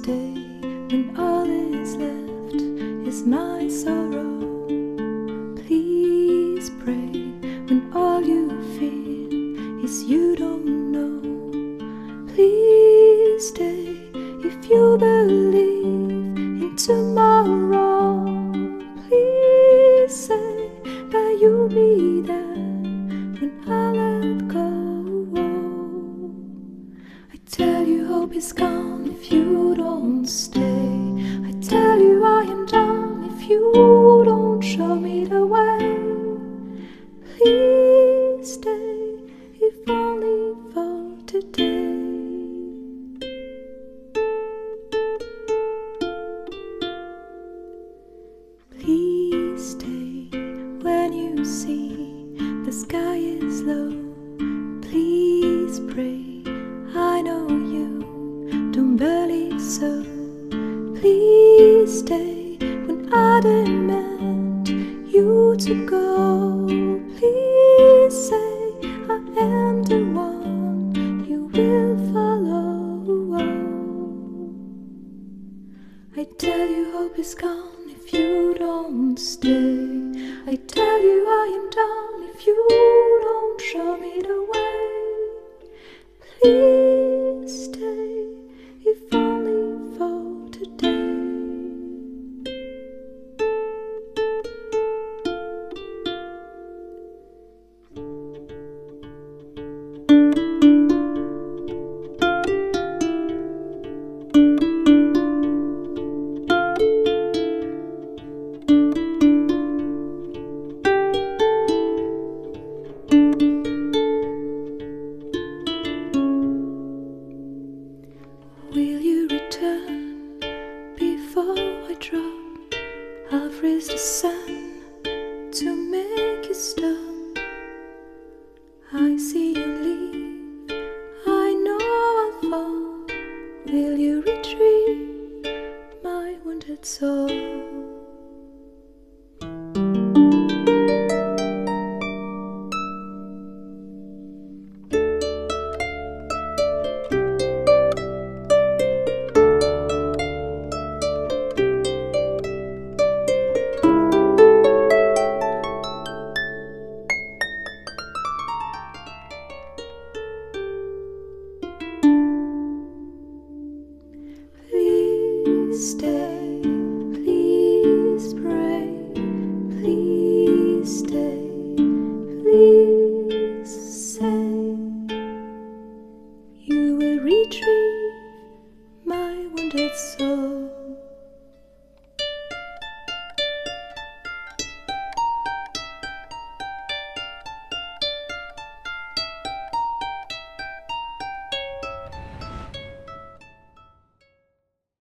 stay when all is left is my sorrow. Please pray when all you feel is you don't know. Please stay if you believe in tomorrow. Please say that you'll be there when I let go. I tell you hope is gone if you don't stay. I tell you I am done if you don't show me the way. Please stay if only for today. Please stay when you see the sky is low. Please pray, I know you don't believe so. Please stay when I demand you to go. Please say I am the one you will follow. I tell you hope is gone if you don't stay. I tell you I am done if you don't show me the way. Please